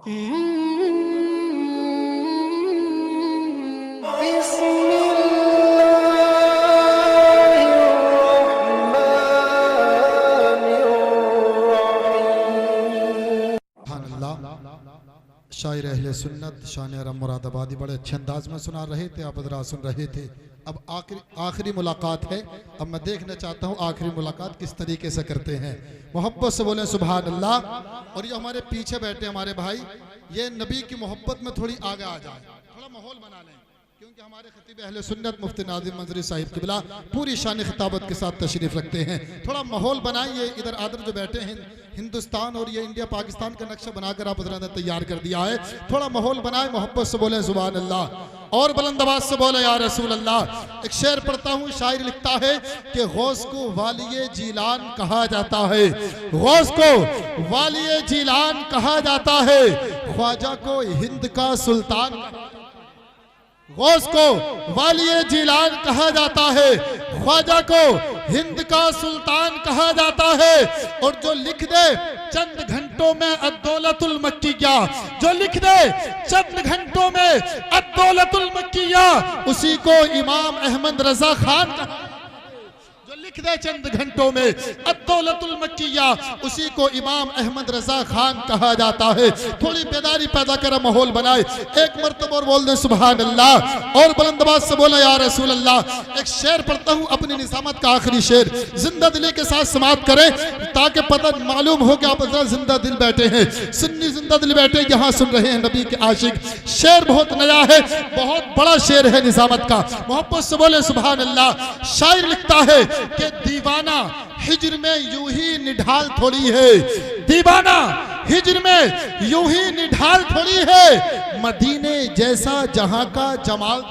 शायर अहले सुन्नत शान अरम मुरादाबादी बड़े अच्छे अंदाज में सुना रहे थे, आप हज़रात सुन रहे थे। अब आखिरी मुलाकात है। अब मैं देखना चाहता हूँ आखिरी मुलाकात किस तरीके से करते हैं। मोहब्बत से बोले सुभान अल्लाह। और ये हमारे पीछे बैठे हमारे भाई, ये नबी की मोहब्बत में थोड़ी आगे आ जाए, थोड़ा माहौल बना लें, क्योंकि हमारे खतीब अहले सुन्नत मुफ्ती नादिम मंजरी साहिब क़िबला पूरी शान खिताबत के साथ तशरीफ़ रखते हैं। थोड़ा माहौल बनाइए। इधर आदर जो बैठे हैं, हिंदुस्तान और ये इंडिया पाकिस्तान का नक्शा बनाकर आप हज़रात ने तैयार कर दिया है। थोड़ा माहौल बनाए, मोहब्बत से बोले सुभान अल्लाह और बुलंद आवाज़ से बोले या रसूल अल्लाह। एक शेर पढ़ता हूँ, शायर लिखता है कि गौस को वालिये जीलान कहा जाता है, गौस को वालिये जीलान कहा जाता है, ख्वाजा को हिंद का सुल्तान, गौस को वालिये जीलान कहा जाता है, ख्वाजा को हिंद का सुल्तान कहा जाता है। और जो लिख दे चंद घंटों में अद्दौलतुल मक्किया, जो लिख दे चंद घंटों में अद्दौलतुल मक्किया, उसी को इमाम अहमद रजा खान कहा, जो लिख दे चंद घंटों में अद्दौलतुल मक्किया, उसी को इमाम अहमद रजा खान कहा जाता है। थोड़ी बेदारी पैदा कर माहौल बनाए, एक मरतबा और बोल दे सुभान अल्लाह और बुलंद आवाज से बोले या रसूल अल्लाह। एक शेर पढ़ता हूँ, अपनी निजामत का आखिरी शेर, जिंदा दिली के साथ समाप्त करें ताकि पता मालूम हो कि आप जिंदा दिल बैठे हैं, सुन्नी जिंदा दिल बैठे यहाँ सुन रहे हैं नबी के आशिक। शेर बहुत नया है, बहुत बड़ा शेर है निजामत का। मोहब्बत से बोले सुभान अल्लाह। शायर लिखता है कि दीवाना हिज्र में यूं ही निढाल थोड़ी है, दीवाना हिज्र में यूं ही निढाल थोड़ी है, मदीने जैसा जहां का जमाल,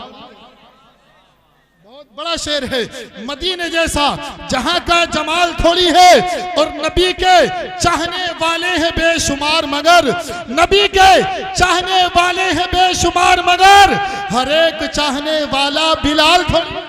बहुत बड़ा शेर है, मदीने जैसा जहां का जमाल थोड़ी है। और नबी के चाहने वाले हैं बेशुमार मगर, नबी के चाहने वाले हैं बेशुमार मगर, हर एक चाहने वाला बिलाल थोड़ी,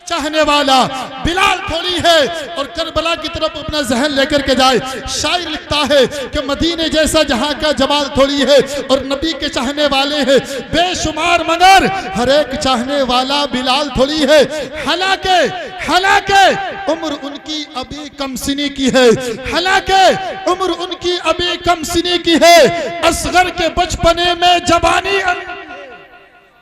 चाहने वाला बिलाल थोड़ी है। और करबला की तरफ अपना जहन लेकर के जाए। शायर लिखता है कि मदीने जैसा जहां का जमाल थोड़ी है और नबी के चाहने वाले हैं बेशुमार मगर, हर एक चाहने वाला बिलाल थोड़ी है। हालांकि हालांकि उम्र उनकी अभी कमसिनी की है, हालांकि उम्र उनकी अभी कमसिनी की है, असगर के बचपने में जवानी,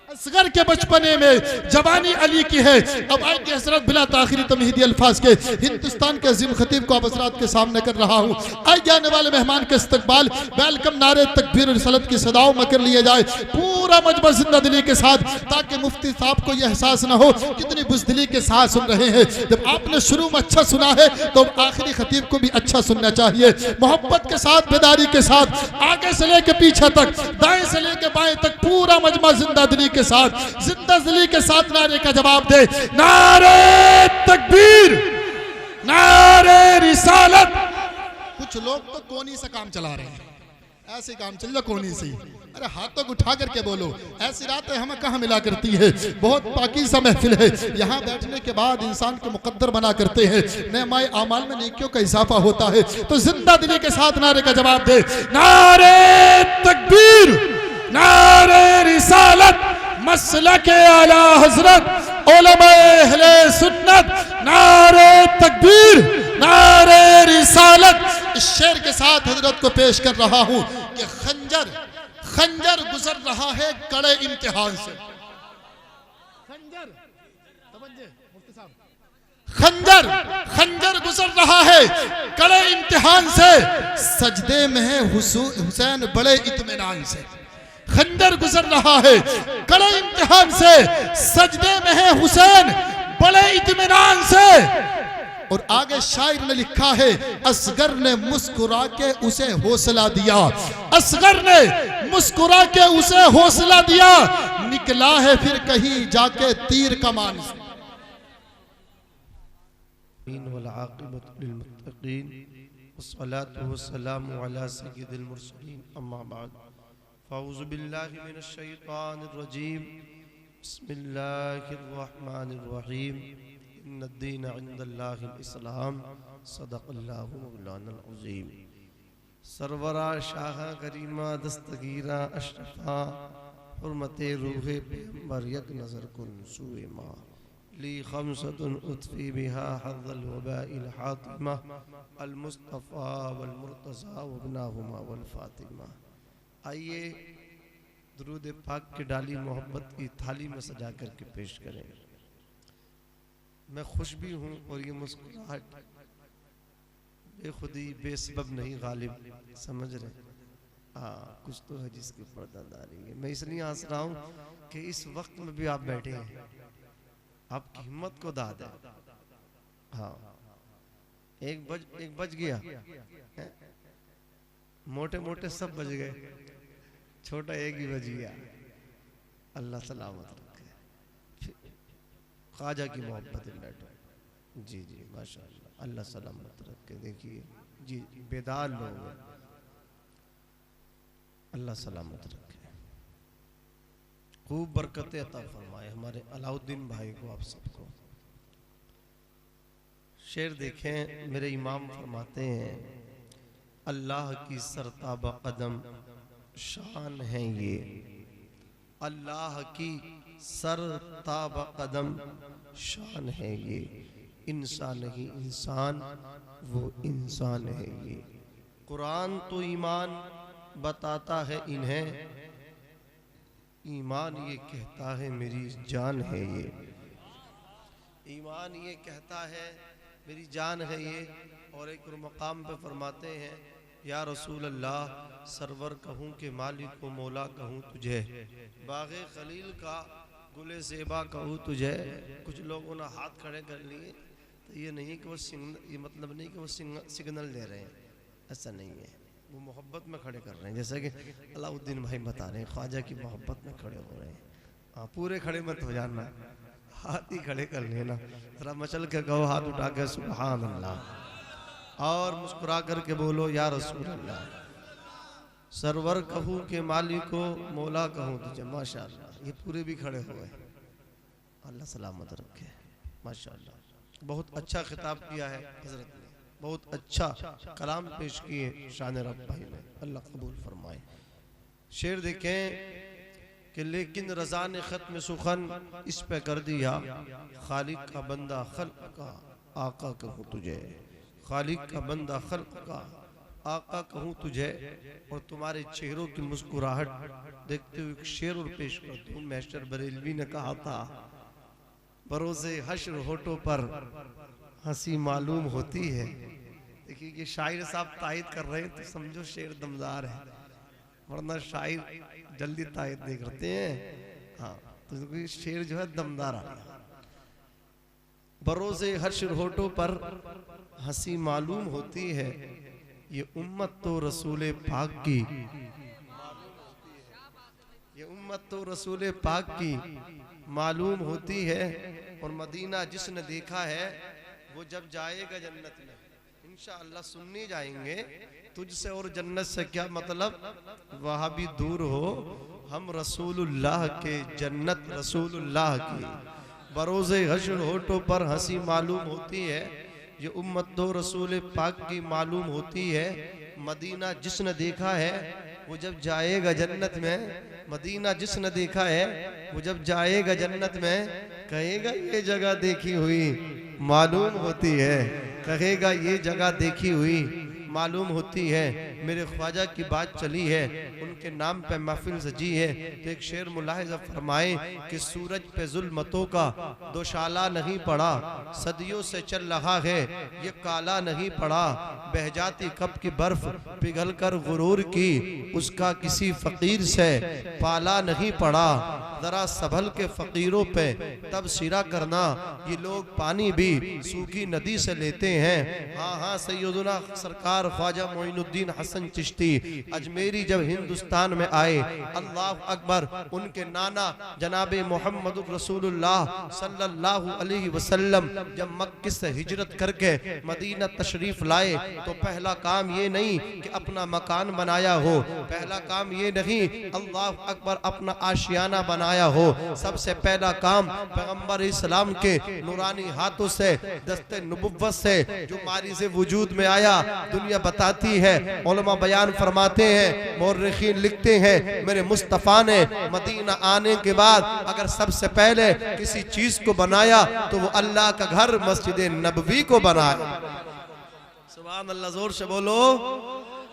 असगर के बचपने में जवानी अली की है। अब आएंगे हजरत बिला ताखिरी तमहीदी अल्फाज के हिंदुस्तान के अजीम खतीब को आप हजरात के सामने कर रहा हूँ। आइए आने वाले मेहमान के इस्तकबाल वेलकम नारे तकबीर और रिसालत की सदाओं में कर लिए जाए, पूरा मजमा जिंदा दिली के साथ, ताकि मुफ्ती साहब को यह एहसास न हो कितनी बुज़दिली के साथ सुन रहे हैं। जब आपने शुरू में अच्छा सुना है तो आखिरी खतीब को भी अच्छा सुनना चाहिए। मोहब्बत के साथ, बेदारी के साथ, आगे से लेकर पीछे तक, दाएं से लेकर बाएं तक पूरा मजमा जिंदा दिली के साथ, जिंदा दिली के साथ नारे का जवाब दे। नारे तकबीर, नारे रिसालत। कुछ लोग तो कोनी से काम चला रहे हैं, ऐसे काम चल रहा कोनी से। अरे हाथों को उठा करके बोलो, ऐसी रातें हमें कहाँ मिला करती है। बहुत पाकीज़ा महफिल है, यहाँ बैठने के बाद इंसान को मुकद्दर बना करते हैं, नेमाए आमाल में नेकियों का इजाफा होता है। तो जिंदा दिली के साथ नारे का जवाब दे। नारे तकबीर, नारे रिसालत, मसलके आला हजरत उलमाए अहले सुन्नत, नारे तकबीर, नारे रिसालत। इस शेर के साथ हजरत को पेश कर रहा हूं कि खंजर खंजर गुजर रहा है कड़े इम्तिहान से, खंजर खंजर खंजर गुजर रहा है कड़े इम्तिहान से, सजदे में है हुसैन बड़े इत्मीनान से। खंजर गुजर रहा है कड़े इम्तिहान से, सजदे में है हुसैन बड़े इत्मीनान से। और आगे शायर ने लिखा है, असगर ने मुस्कुरा के उसे हौसला दिया, असगर ने मुस्कुरा के उसे हौसला दिया, निकला है फिर कहीं जाके तीर कमान से। वल आक़िबतु लिल मुत्तक़ीन वस्सलातु वस्सलामु अला सय्यिदिल मुरसलीन अम्मा बाद। फ़अऊज़ु बिल्लाहि मिनश शैतानिर रजीम। बिस्मिल्लाहिर रहमानिर रहीम। इन्नद-दीन इंदल्लाहिल इस्लाम। सदक़ल्लाहु मौलाना अज़ीम। सरवरा शाह करीमा दस्तगीरा अशरफा हुर्मते रूहे पैगंबर यक नजर कुन सुए मा ली खमसतुन उत्फी बिहा हज़ल वबाइल हातिमा अल मुस्तफ़ा वल मुर्तज़ा वबनाहुमा वल फातिमा। आइए दुरूद पाक की डाली मोहब्बत की थाली में सजा करके पेश करें। मैं खुश भी हूँ और ये मुस्कुराहट बेखुदी बेसबब नहीं गालिब, समझ रहे? हाँ, कुछ तो है जिसकी पर्दादारी है। मैं इसलिए हंस रहा हूँ कि इस वक्त में भी आप बैठे हैं, आपकी हिम्मत को दाद है। हाँ, एक बज गया, मोटे मोटे सब बज गए, छोटा एक ही बज गया। अल्लाह सलामत रखे। ख्वाजा की मोहब्बत में बैठो। जी जी माशाअल्लाह, अल्लाह सलामत रखे। देखिए जी, बेदार लोग हैं, अल्लाह सलामत रखे, खूब बरकतें अता फरमाए हमारे अलाउद्दीन भाई को, आप सबको। शेर देखें, मेरे इमाम फरमाते हैं, अल्लाह की सरताबा कदम शान है ये, अल्लाह की सरताबा कदम शान है ये, इंसान नहीं इंसान वो इंसान है ये। कुरान तो ईमान बताता है इन्हें, ईमान ये कहता है मेरी जान है ये, ईमान ये कहता है मेरी जान है ये। और एक मकाम पे फरमाते हैं, या रसूल अल्लाह सरवर कहूँ के मालिक को मौला कहूँ तुझे, बाग़े खलील का गुले ज़ेबा कहूँ तुझे। कुछ लोगों ने हाथ खड़े कर लिए, तो ये नहीं कि वो ये मतलब नहीं कि वो सिग्नल दे रहे हैं, ऐसा नहीं है, वो मोहब्बत में खड़े कर रहे हैं। जैसे कि अलाउद्दीन भाई बता रहे हैं, ख्वाजा की मोहब्बत में खड़े हो रहे हैं। हाँ, पूरे खड़े मत हो जाना, हाथ ही खड़े कर लेना, जरा मचल के कहो, हाथ उठा के सुभान अल्लाह, और मुस्कुरा करके बोलो या रसूल अल्लाह। सरवर कहूँ के मालिक को मौला कहूँ तुझे, माशाअल्लाह। ये पूरे भी खड़े हुए, अल्लाह सलामत रखे, माशाअल्लाह। बहुत अच्छा खिताब किया है हजरत ने, बहुत अच्छा कलाम पेश किए शान रब भाई ने, अल्लाह कबूल फरमाए। शेर देखें कि लेकिन रज़ा ने ख़त्म सुखन इस पे कर दिया, खालिक का बंदा खल्क़ का आका कहूँ तुझे, खालिक का बंदा खल्क़ का आका कहूँ तुझे। और तुम्हारे चेहरों की मुस्कुराहट देखते हुए एक शेर और पेश करता हूँ। मास्टर बरेलवी ने कहा था, बरोज़े हश्र होठों पर हंसी मालूम होती है। देखिए ये शायर साहब तायद कर रहे हैं तो समझो शेर दमदार है, वरना शायर जल्दी तायद नहीं करते हैं। हाँ, तो ये शेर जो है दमदार आ गया। बरोज़े हश्र होठों पर हंसी मालूम होती है, ये उम्मत तो रसूल पाक की, ये उम्मत तो रसूल पाक की मालूम होती है। और मदीना जिसने देखा है वो जब जाएगा जन्नत में, इंशाअल्लाह सुनने जाएंगे, तुझसे और जन्नत से क्या मतलब, वहां भी दूर हो, हम रसूलुल्लाह के जन्नत रसूलुल्लाह की। बरोज़े हश्र होठों पर हंसी मालूम होती है, ये उम्मत तो रसूल पाक की मालूम होती है। मदीना जिसने देखा है वो जब जाएगा जन्नत में, मदीना जिसने देखा है वो जब जाएगा जन्नत में, कहेगा ये जगह देखी हुई मालूम होती है, कहेगा ये जगह देखी हुई मालूम होती है। मेरे ख्वाजा की बात चली है, उनके नाम पे महफिल सजी है, तो एक शेर मुलाहिज़ा फरमाए कि सूरज पे जुल्मतों का दोशाला नहीं पड़ा, सदियों से चल रहा है ये काला नहीं पड़ा, बह जाती कब की बर्फ पिघल कर गुरूर की, उसका किसी फकीर से पाला नहीं पड़ा। जरा संभल के फकीरों पे तब सिरा करना, ये लोग पानी भी सूखी नदी से लेते हैं। हाँ हाँ, सैयदुना सरकार ख्वाजा मोइनुद्दीन हसन चिश्ती अजमेरी जब हिंदुस्तान में आए, अल्लाह अकबर, उनके नाना जनाबे मोहम्मद रसूलुल्लाह सल्लल्लाहु अलैहि वसल्लम जब मक्के से हिजरत करके मदीना तशरीफ लाए, तो पहला काम ये नहीं कि अपना मकान बनाया हो, पहला काम ये नहीं, अल्लाह अकबर, अपना आशियाना बना बनाया हो। सबसे पहला काम पैगंबर इस्लाम के नूरानी हाथों से दस्ते नबुव्वत से जो मारिज़ वजूद में आया, दुनिया बताती है, उलमा बयान फरमाते हैं, मुर्रिखीन लिखते हैं, मेरे मुस्तफ़ा ने मदीना आने के बाद अगर सबसे पहले किसी चीज को बनाया तो वो अल्लाह का घर मस्जिद नबवी को बनाया। सुभान अल्लाह, जोर से बोलो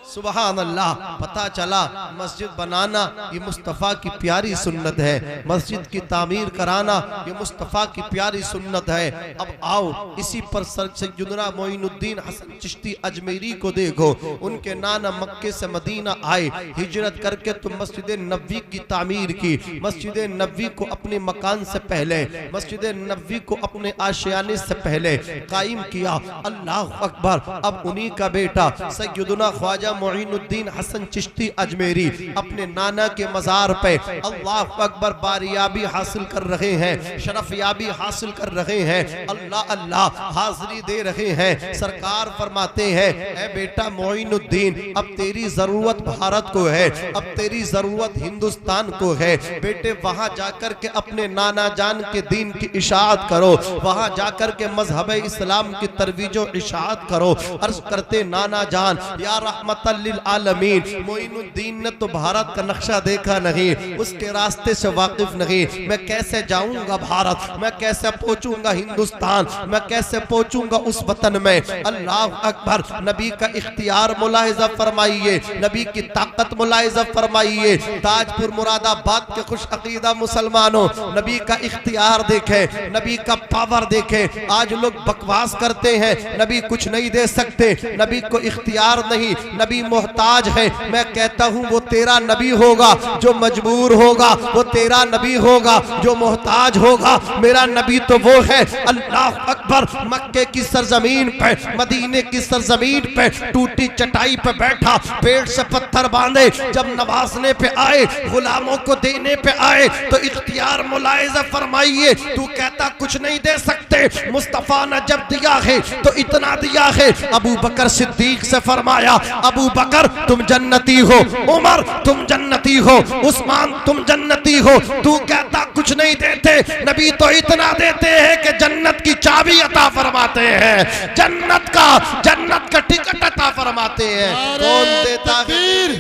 सुभान अल्लाह। पता चला मस्जिद बनाना ये मुस्तफ़ा की प्यारी सुन्नत है, मस्जिद की तामीर कराना ये मुस्तफ़ा की प्यारी सुन्नत है। अब आओ इसी पर सैयदना मोइनुद्दीन हसन चिश्ती अजमेरी को देखो, उनके नाना मक्के से मदीना आए, हिजरत करके तो मस्जिद नबवी की तामीर की, मस्जिद नबवी को अपने मकान से पहले, मस्जिद नबवी को अपने आशियाने से पहले कायम किया। अल्लाह अकबर। अब उन्हीं का बेटा सैयदना ख्वाजा मोइनुद्दीन हसन चिश्ती अजमेरी अपने नाना के मजार पे अल्लाह अकबर बारियाबी हासिल कर रहे हैं, शरफयाबी हासिल कर रहे हैं, अल्लाह अल्लाह हाजिरी दे रहे हैं। सरकार फरमाते हैं, ए बेटा मोइनुद्दीन, अब तेरी जरूरत भारत को है, अब तेरी जरूरत हिंदुस्तान को है। बेटे वहां जाकर के अपने नाना जान के दीन की इशाअत करो, वहां जाकर के मजहब इस्लाम की तरवीजो इशाअत करो। अर्ज करते नाना जान, या रहमत लिल आलमीन, मोइनुद्दीन ने तो भारत का नक्शा देखा नहीं, उसके रास्ते से वाकिफ नहीं, मैं कैसे जाऊंगा भारत, मैं कैसे पहुंचूंगा हिंदुस्तान, मैं कैसे पहुंचूंगा उस वतन में। अल्लाह अकबर। नबी का इख्तियार मुलाहिजा फरमाइए, नबी की ताकत मुलाहिजा फरमाइए। ताजपुर मुरादाबाद के खुश अकीदा मुसलमानों, नबी का इख्तियार देखे, नबी का पावर देखे। आज लोग बकवास करते हैं, नबी कुछ नहीं दे सकते, नबी को इख्तियार नहीं, नबी मोहताज है। मैं कहता हूं वो तेरा नबी होगा जो मजबूर होगा, वो तेरा नबी होगा जो मोहताज होगा। मेरा नबी तो वो है, अल्लाह अकबर। मक्के की सरजमीन पे, मदीने की सरजमीन पे टूटी चटाई पे बैठा, पेट से पत्थर बांधे, जब नवाजने पे आए, गुलामों को देने पे आए तो इख्तियार मुलाहिजा फरमाइए। तू कहता कुछ नहीं दे सकते, मुस्तफा ने जब दिया है तो इतना दिया है। अबू बकर सिद्दीक से फरमाया, अबू बकर तुम जन्नती हो, उमर तुम जन्नती हो, उस्मान तुम जन्नती हो। तू कहता कुछ नहीं देते, नबी तो इतना देते हैं कि जन्नत की चाबी अता फरमाते हैं, जन्नत का टिकट अता फरमाते हैं। कौन देता है?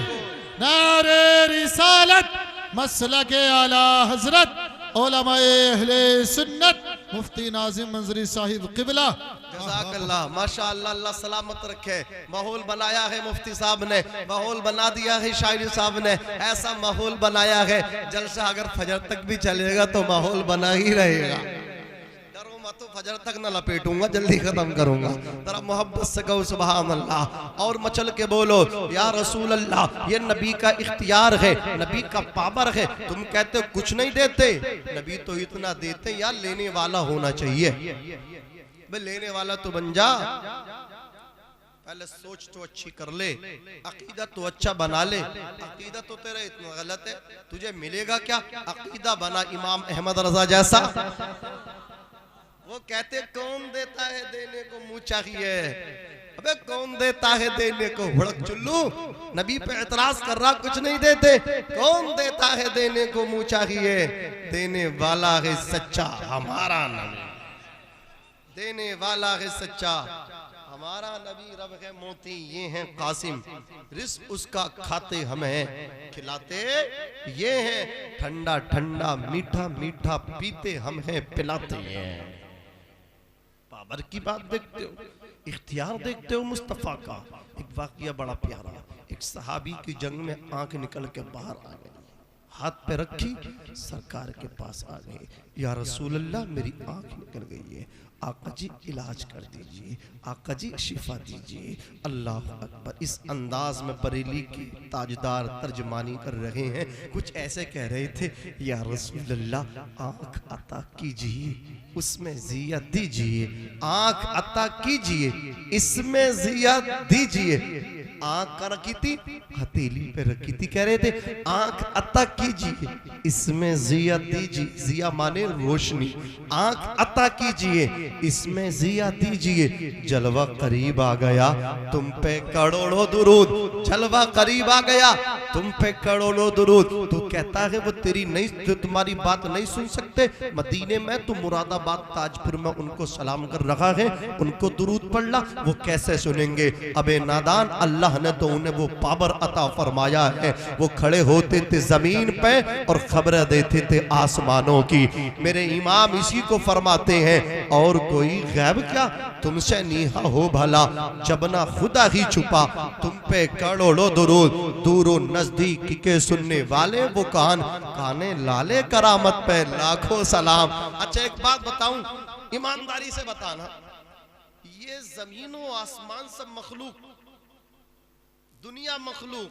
नारे रिसालत, मसलके आला हजरत उलमाए अहले सुन्नत, मुफ्ती नाजिम मंजरी साहिब क़िबला। जज़ाकल्लाह, माशाअल्लाह, अल्लाह सलामत रखे। माहौल बनाया है मुफ्ती साहब ने, माहौल बना दिया है शायरी साहब ने, ऐसा माहौल बनाया है जलसा अगर फजर तक भी चलेगा तो माहौल बना ही रहेगा। डरो मत, तो फजर तक ना लपेटूंगा, जल्दी खत्म करूंगा। जरा मोहब्बत से कहो सुभान अल्लाह और मचल के बोलो या रसूल अल्लाह। ये नबी का इख्तियार है, नबी का पावर है। तुम कहते हो कुछ नहीं देते, नबी तो इतना देते, या लेने वाला होना चाहिए। लेने वाला तो बन जा, पहले सोच तो अच्छी कर ले, अकीदा तो अच्छा बना ले। अकीदा तो तेरा इतना गलत है, तुझे मिलेगा क्या? अकीदा बना इमाम अहमद रजा जैसा। वो कहते कौन देता है देने को मुंह चाहिए, अबे कौन देता है देने को भड़क चुल्लू। नबी पे एतराज कर रहा, कुछ नहीं देते। कौन देता है देने को मुंह चाहिए, देने वाला है सच्चा हमारा नबी, देने वाला है सच्चा हमारा नबी। रब है मोती, ये हैं कासिम, रिस्क उसका खाते हम हैं, खिलाते ये हैं, ठंडा ठंडा मीठा मीठा पीते हम हैं, पिलाते हैं। पावर की बात देखते हो, इख्तियार देखते हो मुस्तफ़ा का। एक वाक़या बड़ा प्यारा, एक सहाबी की जंग में आंख निकल के बाहर आ गई, हाथ पे रखी, सरकार के पास आ गए, या रसूल अल्लाह मेरी आंख निकल गई है, आका जी इलाज कर दीजिए, आका जी शिफा दीजिए। अल्लाह अकबर। इस अंदाज में बरेली की ताजदार तर्जमानी कर रहे हैं, कुछ ऐसे कह रहे थे, या रसूल अल्लाह आँख अता कीजिए, उसमें जिया दीजिए, आँख अता कीजिए, इसमें जिया दीजिए। आंख का रखी थी, हथेली पे रखी थी। कह रहे थे आंख अता कीजिए, इसमें जिया दीजिए। जिया माने रोशनी। आंख अता कीजिए, इसमें जिया दीजिए। जलवा करीब आ गया, तुम पे करोड़ों दुरूद। जलवा करीब आ गया, तुम पे करोड़ों दुरूद। तू कहता है वो तेरी नहीं, जो तुम्हारी बात नहीं सुन सकते। मदीने में तू मुरादाबाद ताजपुर में उनको सलाम कर रखा है, उनको दुरूद पढ़ ला, वो कैसे सुनेंगे? अबे नादान, अल्लाह ने तो उन्हें वो पावर अता फरमाया है। वो खड़े होते थे जमीन पे और खबरें देते थे आसमानों की। मेरे इमाम इसी को फरमाते हैं, और कोई गैब क्या तुमसे नीहा हो भला, जब ना खुदा ही छुपा, तुम पे करोड़ों दुरूद। दूरों नजदीक के सुनने वाले वो कान, काने लाले करामत पे लाखों सलाम। अच्छा एक बात बताऊं, ईमानदारी से बताना, ये जमीनों आसमान सब मखलूक, दुनिया मखलूक,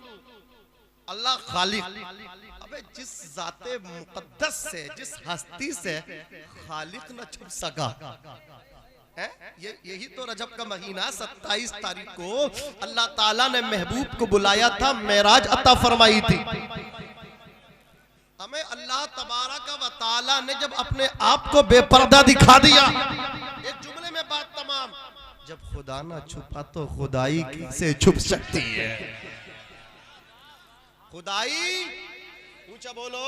अल्लाह खालिक। अबे जिस जाते मुकद्दस से, जिस हस्ती से खालिक न छुप सका है, यही तो रजब का महीना 27 तारीख को अल्लाह ताला ने महबूब को बुलाया था, मेराज अता फरमाई थी हमें। अल्लाह तबारक व तआला ने जब अपने आप को बेपर्दा दिखा दिया, एक जुमले में बात तमाम, जब खुदा ना छुपा तो खुदाई कैसे छुप सकती है? खुदाई ऊंचा बोलो,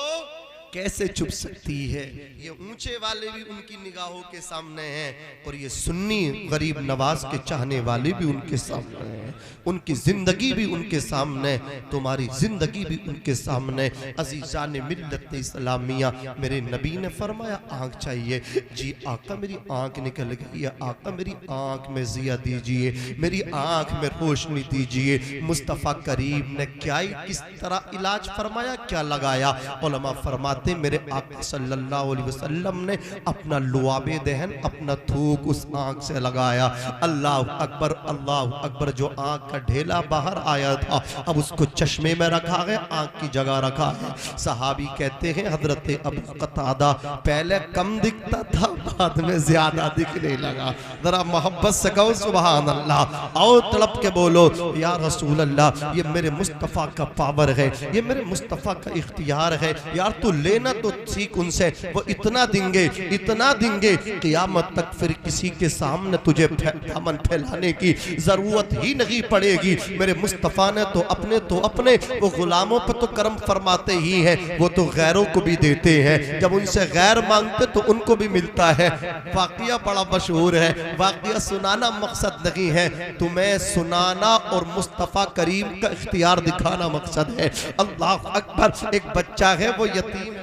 कैसे छुप सकती है? ये ऊंचे वाले भी उनकी निगाहों के सामने हैं, और ये सुन्नी गरीब नवाज के चाहने वाले भी उनके सामने हैं। उनकी जिंदगी भी उनके सामने, तुम्हारी जिंदगी भी उनके सामने। अजीजान मिल्लत इस्लामिया, मेरे नबी ने फरमाया आंख चाहिए जी। आका मेरी आंख निकल गई है, आका मेरी आंख में जिया दीजिए, मेरी आंख में रोशनी दीजिए। मुस्तफ़ा करीम ने क्या, किस तरह इलाज फरमाया, क्या लगाया? उलमा फरमाते मेरे आका सल्लल्लाहु अलैहि वसल्लम ने अपना लुआबे दहन, अपना थूक उस आंख से लगाया। अल्लाह अकबर, अल्लाह अकबर। जो आंख का ढेला बाहर आया था, अब उसको चश्मे में रखा है, आंख की जगह रखा है। सहाबी कहते हैं हजरत अबू कतादा, पहले कम दिखता था, बाद में ज्यादा दिखने लगा। जरा मोहब्बत से कहो सुभान अल्लाह, और तड़प के बोलो या रसूल अल्लाह। ये मेरे मुस्तफ़ा का पावर है, ये मेरे मुस्तफ़ा का इख्तियार है। यार तू लेना तो सीख उनसे, वो इतना देंगे, इतना देंगे, क़यामत तक फिर किसी के सामने तुझे दामन फैलाने की जरूरत ही नहीं पड़ेगी। मेरे मुस्तफ़ा ने तो अपने वो गुलामों पर तो करम फरमाते ही हैं, वो तो गैरों को भी देते हैं। जब उनसे गैर मांगते तो उनको भी मिलता है। वाक़िया बड़ा मशहूर है, वाक़िया सुनाना मकसद नहीं है, तुम्हें सुनाना और मुस्तफ़ा करीम का इख्तियार दिखाना मकसद है। अल्लाह अकबर। एक बच्चा है वो यतीम,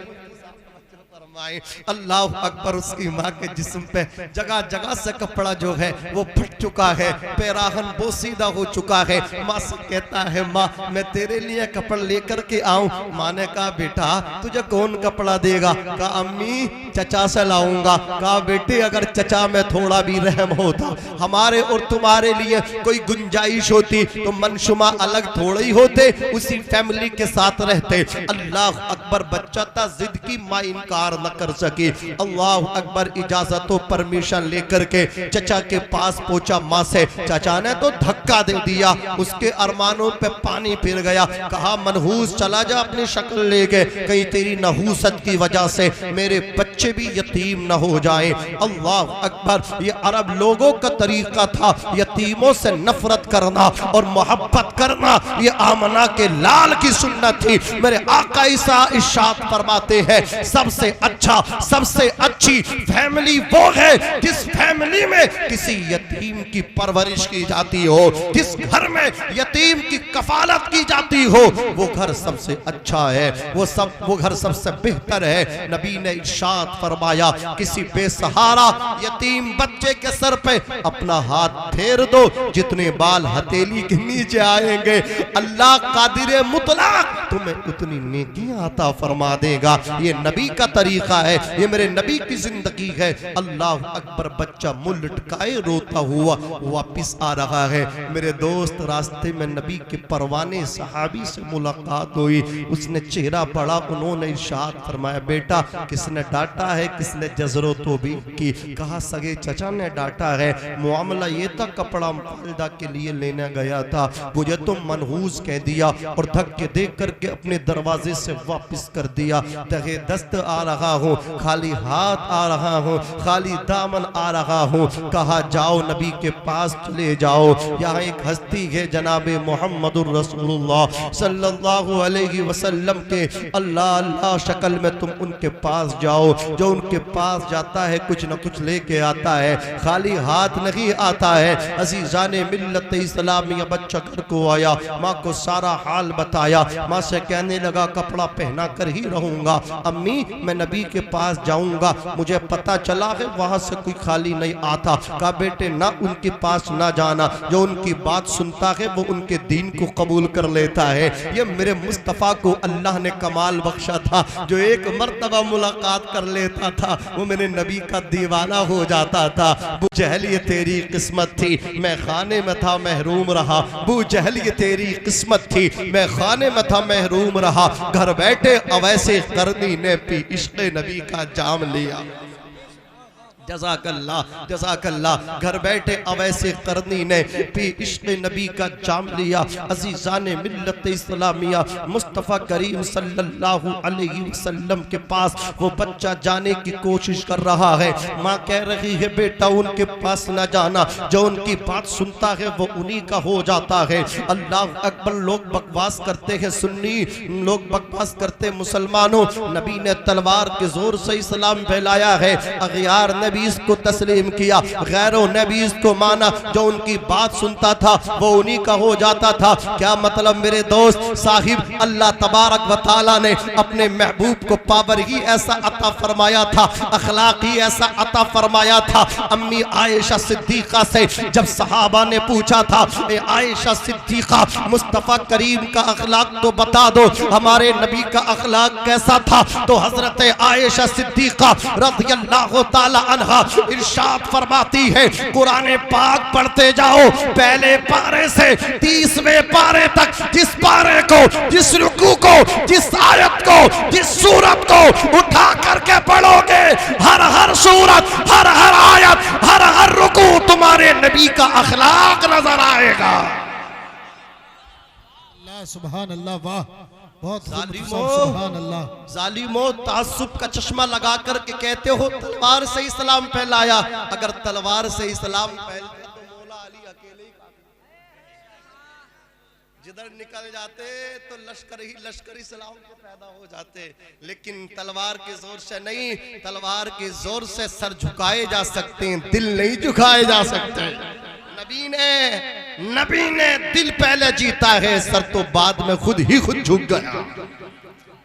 अल्लाह अकबर। उसकी माँ के जिस्म पे जगह जगह से कपड़ा जो है वो फट चुका है, पैराहन बोसीदा हो चुका है। माँ से कहता है माँ मैं तेरे लिए कपड़ा लेकर के आऊं। माँ ने कहा बेटा तुझे कौन कपड़ा देगा? कहा अम्मी चचा से लाऊंगा। कहा बेटे अगर चचा में थोड़ा भी रहम होता, हमारे और तुम्हारे लिए कोई गुंजाइश होती, तो मनशुमा अलग थोड़े ही होते, उसी फैमिली के साथ रहते। अल्लाह अकबर। बच्चा था, जिद की, माँ इनकार न कर सकी। अल्लाह अकबर। इजाजत परमिशन लेकर के चचा के पास पहुंचा। माँ से चचा ने तो धक्का दे दिया, उसके अरमानों पे पानी फिर गया। कहा मनहूस चला जा, अपनी शक्ल लेके, कहीं तेरी नहूसत की वजह से मेरे बच्चे भी यतीम न हो जाएं। अल्लाह अकबर। ये अरब लोगों का तरीका था, यतीमों से नफरत करना और मोहब्बत करना, ये आमना के लाल की सुन्नत थी। मेरे आका ईसा इरशाद फरमाते हैं सबसे अच्छा, सबसे अच्छी फैमिली वो है जिस फैमिली में किसी यतीम की परवरिश की जाती हो, जिस घर में यतीम की कफालत की जाती हो, वो घर सबसे अच्छा है, वो घर सबसे बेहतर है। नबी ने इरशाद फरमाया किसी बेसहारा यतीम बच्चे के सर पे अपना हाथ फेर दो, जितने बाल हथेली के नीचे आएंगे अल्लाह कादिर मुतलक तुम्हें उतनी नेकियां अता फरमा देगा। ये नबी का तरीका तरीका है, ये मेरे नबी की जिंदगी है। अल्लाह अकबर। बच्चा मुंह लटकाए रोता हुआ वापिस आ रहा है। मेरे दोस्त, रास्ते में नबी के परवाने सहाबी से मुलाकात हुई, उसने चेहरा पड़ा, उन्होंने इरशाद फरमाया, बेटा किसने डांटा है, किसने जजरो तो भी की? कहा सगे चचा ने डांटा है। मामला ये था, कपड़ा वालिदा के लिए लेने गया था, मुझे तो मनहूस कह दिया और धक्के दे करके अपने दरवाजे से वापस कर दिया। तहे दस्त आ रहा हूँ, खाली हाथ आ रहा हूँ, खाली दामन आ रहा हूँ। कहा जाओ नबी के पास चले जाओ, यहाँ एक हस्ती है जनाबे मोहम्मदुर रसूलुल्लाह सल्लल्लाहु अलैहि वसल्लम के अल्लाह अल्लाह शक्ल में तुम उनके पास जाओ। जो उनके पास जाता है कुछ न कुछ लेके आता है, खाली हाथ नहीं आता है। अजीजाने मिल्लत इस्लामिया बच्चा घर को आया, माँ को सारा हाल बताया। माँ से कहने लगा कपड़ा पहना कर ही रहूंगा, अम्मी मैं नबी के पास जाऊंगा, मुझे पता चला है वहां से कोई खाली नहीं आता। कहा बेटे ना उनके पास ना जाना, जो उनकी बात सुनता है वो उनके दीन को कबूल कर लेता है। ये मेरे मुस्तफ़ा को अल्लाह ने कमाल बख्शा था, जो एक मर्तबा मुलाकात कर लेता था वो मेरे नबी का दीवाना हो जाता था। अबू जहल ये तेरी किस्मत थी, मैं खाने में था महरूम रहा। अबू जहल ये तेरी किस्मत थी, मैं खाने में था महरूम रहा। घर बैठे अवैसे करनी ने पी इश्क़ नबी का जाम लिया। जज़ाकल्लाह जज़ाकल्लाह। घर बैठे अवैसे करनी ने पी इश्क़ नबी का जाम लिया। अज़ीज़ाने मिल्लत इस्लामिया मुस्तफ़ा करीम सल्लल्लाहु अलैहि वसल्लम के पास वो बच्चा जाने की कोशिश कर रहा है। माँ कह रही है बेटा उनके पास न जाना, जो उनकी बात सुनता है वो उन्हीं का हो जाता है। अल्लाह अकबर। लोग बकवास करते हैं, सुन्नी लोग बकवास करते, मुसलमानों नबी ने तलवार के जोर से इस्लाम फैलाया है। अग़यार नबी इसको तस्लीम किया, गैरों ने भी इसको माना, जो उनकी बात सुनता था वो उन्हीं का हो जाता था। क्या मतलब मेरे दोस्त साहिब, अल्लाह तबारक व तआला ने अपने महबूब को पावर ही ऐसा अता फरमाया था, अखलाक ही ऐसा अता फरमाया था। अम्मी आयशा सिद्दीका से जब सहाबा ने पूछा था, ए आयशा सिद्दीका मुस्तफ़ा करीम का अखलाक तो बता दो, हमारे नबी का अखलाक कैसा था? तो हजरत आयशा सिद्दीका रज़ियल्लाहु ताला अन्हा इरशाद फरमाती है, कुरान पाक पढ़ते जाओ पहले पारे से 30वें पारे तक, जिस पारे को, जिस रुकू को, जिस आयत को, जिस सूरत को उठा करके पढ़ोगे, हर हर सूरत, हर हर आयत, हर हर रुकू तुम्हारे नबी का अखलाक नजर आएगा। अल्लाह सुभान अल्लाह, वाह बहुत सुभान अल्लाह। जालिमों तासुब का चश्मा लगा करके कहते हो तलवार से इस्लाम फैलाया, अगर तलवार से इस्लाम फैलता तो मौला अली अकेले ही जिधर निकल जाते तो लश्कर इस्लाम के पैदा हो जाते। लेकिन तलवार के जोर से नहीं, तलवार के जोर से सर झुकाए जा सकते हैं, दिल नहीं झुकाए जा सकते। नबी ने दिल पहले जीता है, सर तो बाद में खुद ही खुद झुक गया।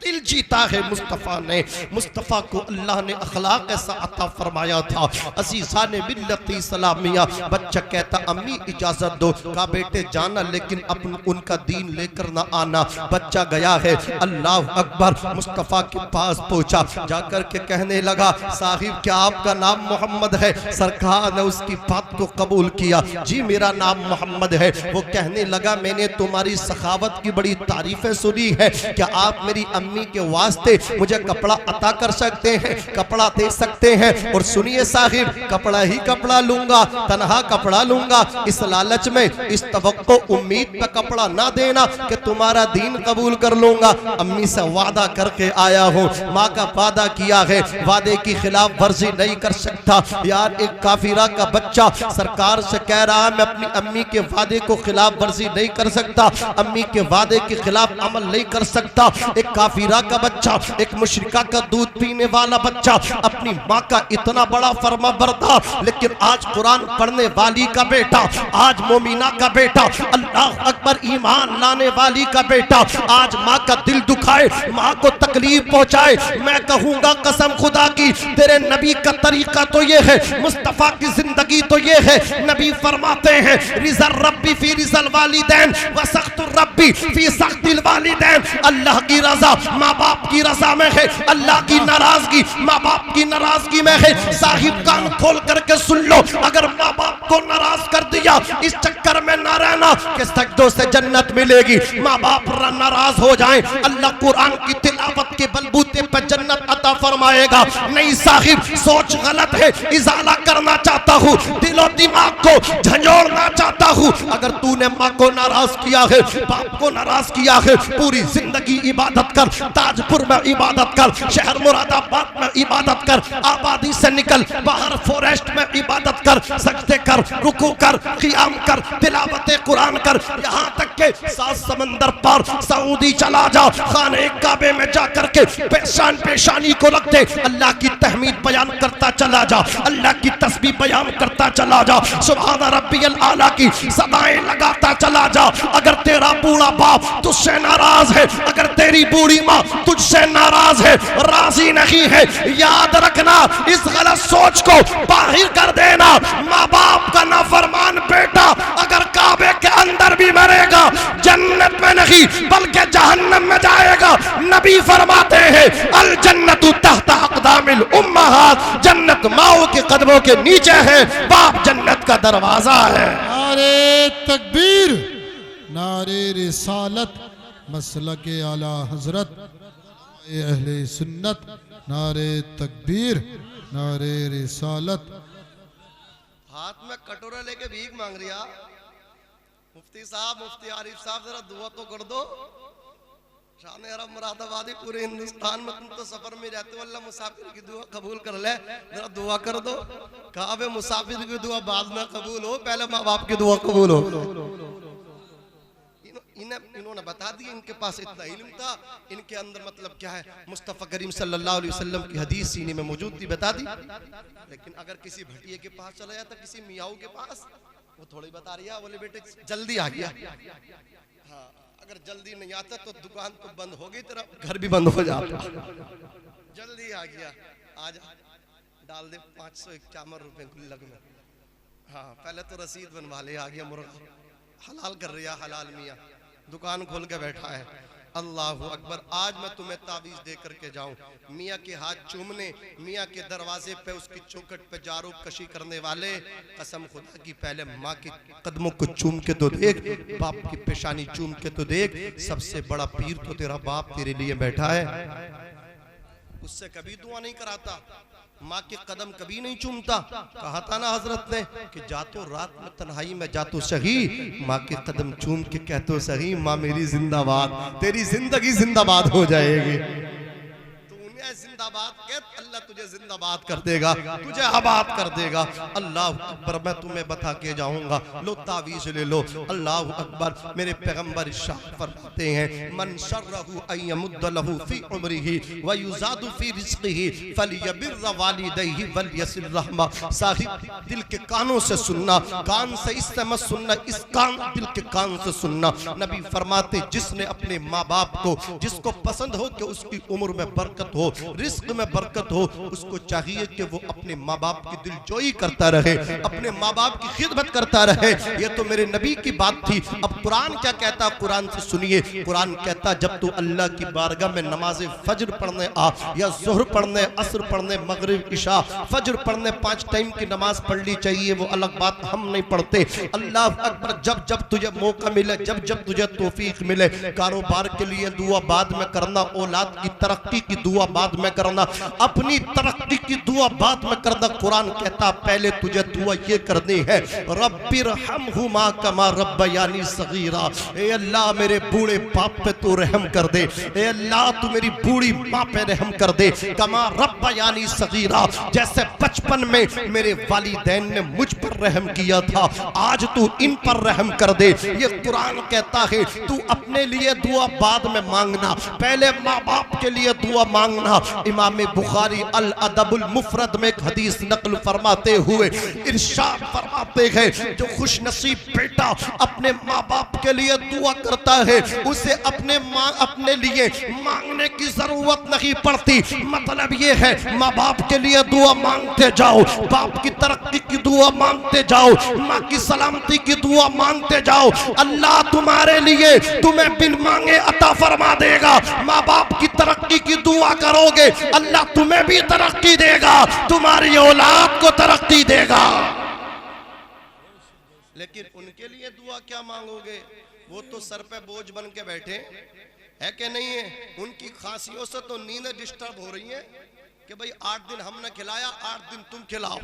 दिल जीता है मुस्तफ़ा ने। मुस्तफ़ा को अल्लाह ने अखलाक ऐसा अता फरमाया था। अज़ीज़ान मिल्लत इस्लामिया बच्चा कहता अम्मी इजाजत दो। कहा बेटे जाना, लेकिन अपन उनका दीन लेकर ना आना। बच्चा गया है, अल्लाह अकबर। मुस्तफ़ा के पास पहुंचा, जाकर के कहने लगा साहिब क्या आपका नाम मोहम्मद है? सरकार ने उसकी बात को कबूल किया, जी मेरा नाम मोहम्मद है। वो कहने लगा मैंने तुम्हारी सखावत की बड़ी तारीफें सुनी है, क्या आप मेरी अम्मी के वास्ते मुझे कपड़ा अता कर सकते हैं, कपड़ा दे सकते हैं? और सुनिए साहिब, कपड़ा ही कपड़ा लूंगा, तनहा कपड़ा लूंगा, इस लालच में, इस तवक्को उम्मीद पे कपड़ा ना देना कि तुम्हारा दीन कबूल कर लूंगा। अम्मी से वादा करके आया हूँ, माँ का वादा किया है, वादे की खिलाफ वर्जी नहीं कर सकता। यार एक काफिरा का बच्चा सरकार से कह रहा है मैं अपनी अम्मी के वादे को खिलाफ वर्जी नहीं कर सकता, अम्मी के वादे के खिलाफ अमल नहीं कर सकता। एक काफिरा का बच्चा, एक मुशरिका का दूध पीने वाला बच्चा, अपनी माँ का इतना बड़ा फर्माबरदार, लेकिन आज कुरान पढ़ने वाली का बेटा, आज मोमिना का बेटा, अल्लाह अकबर ईमान लाने वाली का बेटा, आज माँ का दिल दुखाए, माँ को तकलीफ पहुंचाए। मैं कहूंगा कसम खुदा की, तेरे नबी का तरीका तो ये है, मुस्तफा की जिंदगी तो ये है। नबी फरमाते हैं रिज़ल रब्बी फी रिज़ल वालिदैन व सख्तुर रब्बी फी सख्तिल वालिदैन। अल्लाह की रजा माँ बाप की रजा में है, अल्लाह की नाराजगी माँ बाप की नाराजगी में है। साहिब कान खोल करके सुन लो, अगर माँ बाप को नाराज कर दिया इस चक्कर में ना रहना कि सजदों से जन्नत मिलेगी। माँ बाप नाराज हो जाएं, अल्लाह कुरान की तिलावत के बलबूते पर जन्नत अता फरमाएगा। नहीं साहिब, सोच गलत है, इजाला करना चाहता हूँ, दिलो दिमाग को झंझोड़ना चाहता हूँ। अगर तूने माँ को नाराज किया है, बाप को नाराज किया है, पूरी जिंदगी इबादत कर, ताजपुर में इबादत कर, शहर मुरादाबाद में इबादत कर, आबादी से निकल बाहर फॉरेस्ट में इबादत कर, सजदे कर, रुकू कर, क़ियाम कर, तिलावत कुरान कर, यहाँ तक के 7 समंदर पार सऊदी चला जा, खाने काबे में जा करके पेशान पेशानी को रख दे, अल्लाह की तहमीद बयान करता चला जा, अल्लाह की तस्बीह बयान करता चला जा, सुभान रब्बियल आला की सदाएं लगाता चला जा। अगर तेरा बूढ़ा बाप तुझसे नाराज है, अगर तेरी बूढ़ी माँ तुझसे नाराज है, राजी नहीं है, याद रखना इस गलत सोच को बाहर कर देना। माँ बाप का नाफरमान बेटा अगर काबे के अंदर भी मरेगा जन्नत में नहीं बल्कि जहन्नम में जाएगा। नबी फरमाते हैं अल जन्नतु तहता अक़दामिल उम्महात, जन्नत माओ के कदमों के नीचे है, बाप जन्नत का दरवाजा है। नारे तकबीर, नारे रिसालत, मसलके आला हजरत अहले सुन्नत, नारे तकबीर, नारे रिसालत। हाथ में कटोरा लेके भीख मांग रिया, मुफ्ती साहब, मुफ्ती आरिफ साहब जरा दुआ तो कर दो। शान अरब मुरादाबादी पूरे हिंदुस्तान में तुम तो सफर में रहते हो, अल्लाह मुसाफिर की दुआ कबूल कर ले, जरा दुआ कर दो। कहा बे मुसाफिर की दुआ बाद में कबूल हो, पहले माँ बाप की दुआ कबूल हो। इन्होंने बता दिया, इनके पास इतना इल्म था, इनके अंदर मतलब क्या है, मुस्तफ़ा करीम सल्लल्लाहु अलैहि वसल्लम की हदीस सीने में मौजूद थी, बता दी। लेकिन अगर किसी भटिये के पास चला जाता, किसी मियाऊ के पास, वो थोड़ी बता रही है, बोले बेटे जल्दी आ गया। हाँ, अगर जल्दी नहीं आता तो दुकान तो बंद हो गई, तेरा घर भी बंद हो जाता। जल्दी आ गया, आज डाल दे 551 रुपए गुल्लक में। हाँ, पहले तो रसीद बनवा ले, आ गया मुर्गा, हलाल कर रहा, हलाल मियाँ दुकान खोल के बैठा है। अल्लाह अकबर, आज मैं तुम्हें तावीज़ दे करके जाऊं, मियाँ के हाथ चूमने, मियाँ के दरवाजे पे उसकी चौखट पे जारूब कशी करने वाले, कसम खुदा की पहले माँ के कदमों को चूम के तो देख, बाप की पेशानी चूम के तो देख, सबसे बड़ा पीर तो तेरा बाप तेरे लिए बैठा है, उससे कभी दुआ नहीं कराता, माँ के कदम कभी नहीं चूमता। कहा था ना हजरत ने कि जातो रात में तन्हाई में जातो सही, माँ के कदम चूम के कहतो सही, माँ मेरी जिंदाबाद, तेरी जिंदगी जिंदाबाद हो जाएगी। जिंदाबाद कह, अल्लाह तुझे जिंदाबाद कर देगा, तुझे आबाद कर देगा। अल्लाह अकबर, मैं तुम्हें बता के जाऊंगा, लो तावीज़ ले लो। अल्लाह अकबर, मेरे पैगंबर इरशाद फरमाते हैं, मन शर्रहु अन यमुद्द लहु फी उम्रिही व युज़ादु फी रिज़्क़िही फलियबिर्र वालिदैहि वलयसिल रहमा। साहिब, दिल के कानों से सुनना, कान से इससे मत सुनना, इस कान दिल के कान से सुनना। नबी फरमाते, जिसने अपने माँ बाप को, जिसको पसंद हो कि उसकी उम्र में बरकत हो, रिस्क में बरकत हो, उसको चाहिए कि वो अपने माँ बाप की दिलजोई करता रहे, अपने माँ बाप की खिदमत करता रहे। ये तो मेरे नबी की बात थी। अब कुरान क्या कहता, कुरान से सुनिए। कुरान कहता, जब तू अल्लाह की बारगाह में नमाज फज्र पढ़ने आ, या ज़ुहर पढ़ने, असर पढ़ने, मगरिब, इशा, फज्र पढ़ने, 5 टाइम की नमाज पढ़नी चाहिए, वो अलग बात, हम नहीं पढ़ते। अल्लाह अकबर, जब जब तुझे मौका मिले, जब जब तुझे तौफीक मिले, कारोबार के लिए दुआ बाद में करना, औलाद की तरक्की की दुआ बाद में करना, अपनी तरक्की की दुआ बाद में करना। कुरान कहता, पहले तुझे दुआ ये करनी है, रब्बिरहमहुमा कमा रब्बयानी सगीरा। ए अल्लाह, मेरे बूढ़े बाप पे तू रहम कर दे, ए अल्लाह तू मेरी बूढ़ी माँ पे रहम कर दे, कमा रब्बयानी सगीरा, जैसे बचपन में मेरे वालिदैन ने मुझ पर रहम किया था, आज तू इन पर रहम कर दे। ये कुरान कहता है, तू अपने लिए दुआ बाद में मांगना, पहले माँ बाप के लिए दुआ मांगना। इमाम बुखारी अल अदबुल मुफरद में एक हदीस नकल फरमाते हुए इरशाद फरमाते हैं, जो खुश नसीब बेटा अपने माँ बाप के लिए दुआ करता है उसे अपने लिए मांगने की जरूरत नहीं पड़ती। मतलब ये है माँ बाप के लिए दुआ मांगते जाओ, बाप की तरक्की की दुआ मांगते जाओ, माँ की सलामती की दुआ मांगते जाओ, अल्लाह तुम्हारे लिए तुम्हें बिन मांगे अता फरमा देगा। माँ बाप की तरक्की की दुआ करोगे अल्लाह तुम्हें भी तरक्की देगा, तुम्हारी औलाद को तरक्की देगा। लेकिन उनके लिए दुआ क्या मांगोगे, वो तो सर पे बोझ बन के बैठे है कि नहीं है। उनकी खांसियों से तो नींद डिस्टर्ब हो रही है कि भाई 8 दिन हमने खिलाया 8 दिन तुम खिलाओ।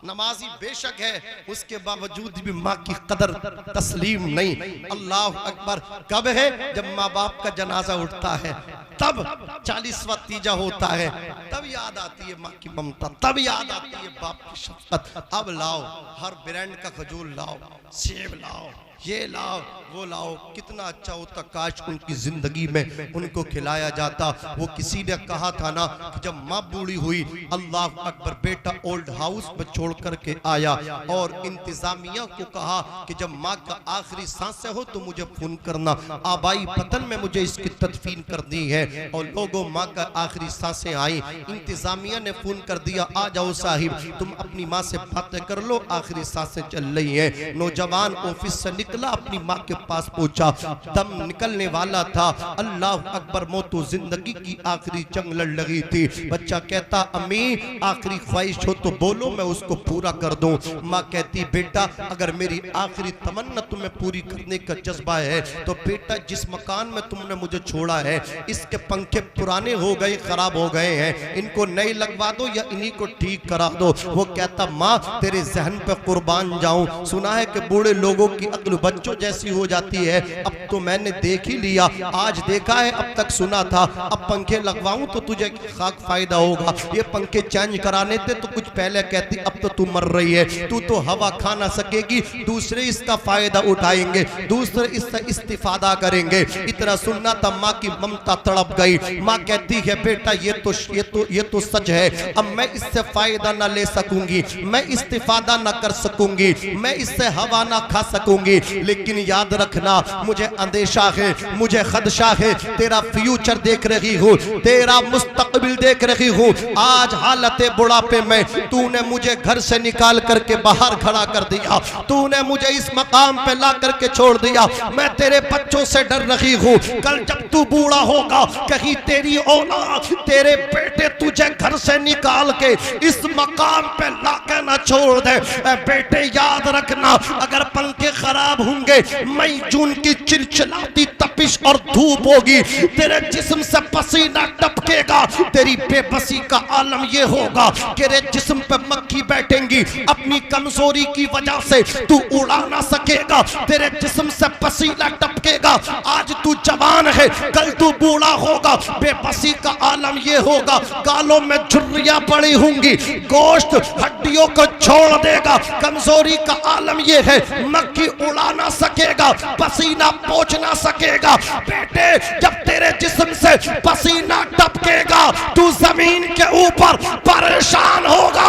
नमाजी बेशक है, उसके बावजूद भी माँ की कदर तस्लीम नहीं। अल्लाह अकबर कब है, जब माँ बाप का जनाजा उठता है, तब 40वां तीजा होता है, तब याद आती है माँ की ममता, तब याद आती है बाप की शफकत। अब लाओ हर ब्रांड का खजूर लाओ, सेब लाओ, ये लाओ वो लाओ। कितना अच्छा होता काश उनकी जिंदगी में उनको खिलाया जाता। वो किसी ने कहा था ना कि जब माँ बूढ़ी हुई, अल्लाह अकबर, बेटा ओल्ड हाउस में छोड़ करके आया और इंतजामिया को कहा कि जब माँ का आखिरी सांसें हो तो मुझे फोन करना, आबाई वतन में मुझे इसकी तदफीन करनी है। और लोगों माँ का आखिरी सांसें आई, इंतजामिया ने फोन कर दिया, आ जाओ साहिब तुम अपनी माँ से बातें कर लो, आखिरी सांसें चल रही है। नौजवान ऑफिस से निकला, अपनी माँ के पास पहुंचा, दम निकलने वाला था। अल्लाह अकबर, मौतो जिंदगी की आखिरी जंग लड़ लगी थी। बच्चा कहता, अम्मी आखिरी ख्वाहिश हो तो बोलो, मैं उसको पूरा कर दूं। माँ कहती, बेटा अगर मेरी आखिरी तमन्ना तुम्हें पूरी करने का जज्बा है तो बेटा जिस मकान में तुमने मुझे छोड़ा है इसके पंखे पुराने हो गए, खराब हो गए हैं, इनको नए लगवा दो या इन्हीं को ठीक करा दो। वो कहता, माँ तेरे जहन पे कुर्बान जाऊं, सुना है कि बूढ़े लोगों की अक्ल बच्चों जैसी हो जाती है। अब तो मैंने देख ही लिया, आज देखा है, अब तक सुना था। अब पंखे लगवाऊं तो तुझे खाक फायदा होगा। ये पंखे चेंज कराने थे तो कुछ पहले कहती, अब तो तू मर रही है, तू तो हवा खा ना सकेगी, दूसरे इसका फायदा उठाएंगे, दूसरे इससे इस्तिफादा करेंगे। इतना सुनना था, माँ की ममता तड़प गई। माँ कहती है, बेटा ये तो सच है, अब मैं इससे फायदा ना ले सकूंगी, मैं इस्तिफादा ना कर सकूंगी, मैं इससे हवा ना खा सकूंगी। लेकिन याद रखना, मुझे अंदेशा है, मुझे खदशा है, तेरा फ्यूचर देख रही हूँ, तेरा मुस्तकबिल देख रही हूँ। आज हालत बुढ़ापे में तूने मुझे घर से निकाल करके बाहर खड़ा कर दिया, तूने मुझे इस मकाम पे ला करके छोड़ दिया। मैं तेरे बच्चों से डर रही हूँ, कल जब तू बूढ़ा होगा कहीं तेरी औलाद, तेरे बेटे तुझे घर से निकाल के इस मकाम पे ला के ना छोड़ दे। बेटे याद रखना, अगर पंखे खराब होंगे, मई जून की चिलचिलाती तपिश और धूप होगी, तेरे जिस्म से पसीना टपकेगा, तेरी बेबसी का आलम ये होगा कि तेरे जिस्म पे मक्खी बैठेंगी, अपनी कमजोरी की वजह से तू उड़ा ना सकेगा, तेरे जिस्म से पसीना टपकेगा। आज तू जवान है, कल तू बूढ़ा होगा, बेबसी का आलम ये होगा, गालों में झुर्रियां पड़ी होंगी, गोश्त हड्डियों को छोड़ देगा। कमजोरी का आलम ये है, मक्खी उड़ा ना सकेगा, पसीना पोंछ ना सकेगा। बेटे जब तेरे जिस्म से पसीना टपकेगा, तू जमीन के ऊपर परेशान होगा,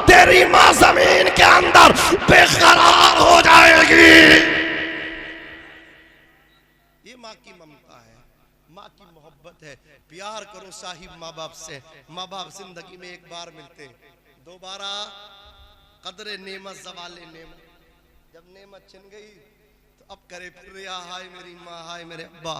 तेरी माँ जमीन के अंदर बेकरार हो जाएगी। ये माँ की ममता है, माँ की मोहब्बत है। प्यार करो साहिब माँ बाप से। माँ बाप जिंदगी में एक बार मिलते, दोबारा कदरे नेमत जवाले नेमत। जब नेमत छिन गई तो अब करे फिर रिया, हाय मेरी माँ, हाय मेरे अब्बा,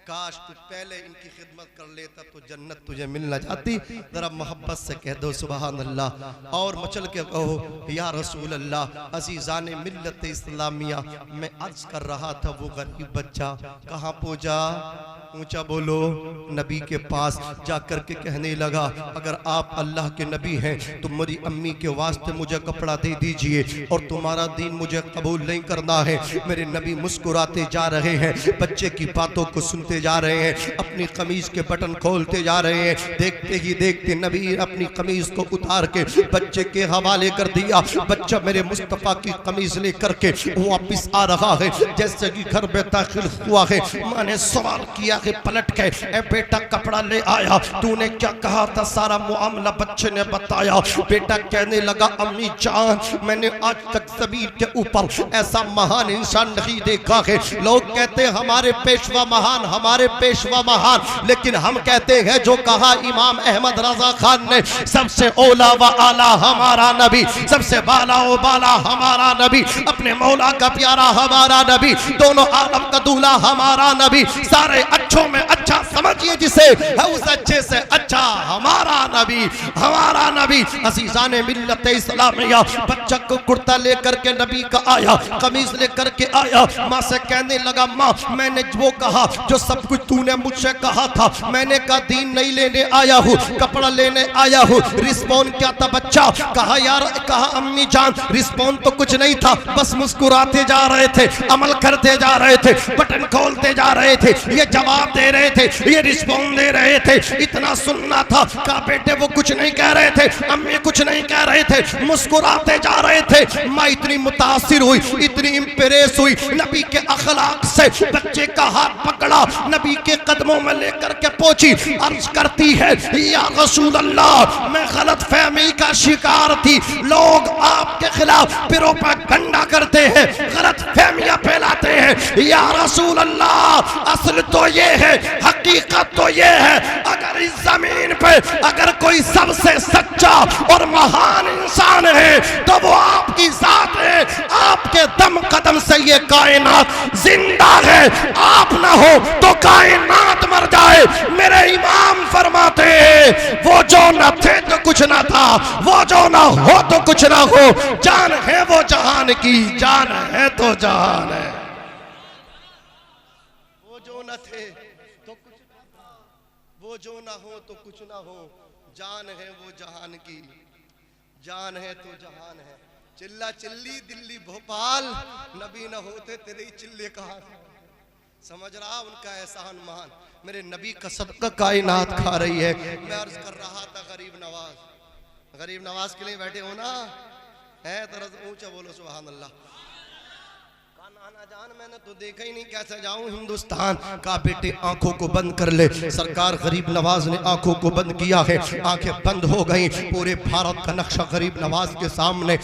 काश तू पहले इनकी खिदमत कर लेता तो जन्नत तुझे मिल न जाती। जरा मोहब्बत से कह दो सुभान अल्लाह और मचल के कहो या रसूल अल्लाह। अजीज़ाने मिल्लत इस्लामिया, मैं अर्ज कर रहा था वो गरीब बच्चा कहाँ पहुँचा, ऊंचा बोलो, नबी के पास जाकर के कहने लगा, अगर आप अल्लाह के नबी हैं तो मेरी अम्मी के वास्ते मुझे कपड़ा दे दीजिए और तुम्हारा दीन मुझे कबूल नहीं करना है। मेरे नबी मुस्कुराते जा रहे हैं, बच्चे की बातों को सुनते जा रहे हैं, अपनी कमीज के बटन खोलते जा रहे हैं। देखते ही देखते नबी अपनी कमीज को उतार के बच्चे के हवाले कर दिया। बच्चा मेरे मुस्तफ़ा की कमीज लेकर के वापिस आ रहा है। जैसे कि घर में दाखिल हुआ है, माँ ने सवाल किया, आगे पलट के, ए बेटा कपड़ा ले आया, तूने क्या कहा था सारा मामला बच्चे ने बताया। बेटा कहने लगा अम्मी जान मैंने आज तक जमीन के ऊपर ऐसा महान इंसान नहीं देखा है। लोग कहते हैं हमारे पेशवा महान, हमारे पेशवा महान, लेकिन हम कहते हैं जो कहा इमाम अहमद रजा खान ने, सबसे ओला व आला हमारा नबी, सबसे बाला व बाला हमारा नबी, अपने मौला का प्यारा हमारा नबी, दोनों आलम का दूल्हा हमारा नबी, सारे अच्छों में अच्छा समझिए जिसे है उस अच्छे से अच्छा हमारा नबी, हमारा नबी। अजीजान मिल्लत इस्लामिया बच्चा को कुर्ता लेकर के नबी का आया, कमीज लेकर के आया, माँ से कहने लगा माँ मैंने वो कहा जो सब कुछ तूने मुझसे कहा था, मैंने कहा दीन नहीं लेने आया हूँ, कपड़ा लेने आया हूँ। रिस्पॉन्ड क्या था बच्चा? कहा यार, कहा अम्मी जान रिस्पॉन्ड तो कुछ नहीं था, बस मुस्कुराते जा रहे थे, अमल करते जा रहे थे, बटन खोलते जा रहे थे, ये जवाब दे रहे थे, ये रिस्पॉन्ड दे रहे थे, इतना सुनना था। कहा बेटे वो कुछ नहीं कह रहे थे, अम्मी कुछ नहीं कह रहे थे, मुस्कुराते जा रहे थे। माँ इतनी मुतासिर हुई, इतनी इंप्रेस हुई नबी के अखलाक से, बच्चे का हाथ पकड़ा, नबी के कदमों में लेकर के पहुंची, अर्ज करती है या रसूल अल्लाह मैं गलत फहमी का शिकार थी, लोग आपके खिलाफ प्रोपेगेंडा करते हैं, गलत फहमियां फैलाते हैं, या रसूल अल्लाह असल तो ये है, हकीकत तो ये है, अगर इस जमीन पे अगर कोई सबसे सच्चा और महान इंसान है तो वो आपकी जात है, आपके दम कदम से ये कायनात जिंदा है, आप ना हो तो कायनात मर जाए। मेरे इमाम फरमाते हैं वो जो न थे तो कुछ ना था, वो जो ना हो तो कुछ ना हो, जान है वो जहान की, जान है तो जहान है। वो जो न थे तो कुछ ना था, वो जो ना हो तो कुछ ना हो, जान है वो जहान की, जान है तो जहान है। चिल्ला चिल्ली दिल्ली भोपाल, नबी न होते तेरे चिल्ले कहाँ से? समझ रहा उनका एहसान महान, मेरे नबी का सदका कायनात खा रही है। मैं अर्ज कर रहा था गरीब नवाज, गरीब नवाज के लिए बैठे हो ना, है तरह ऊंचा बोलो सुभान अल्लाह। नाना जान मैंने तो देखा ही नहीं, कैसे जाऊं हिंदुस्तान का। बेटे आंखों को बंद कर ले, सरकार गरीब नवाज ने आंखों को बंद किया है, आंखें बंद हो गई, पूरे भारत का नक्शा गरीब नवाज के सामने।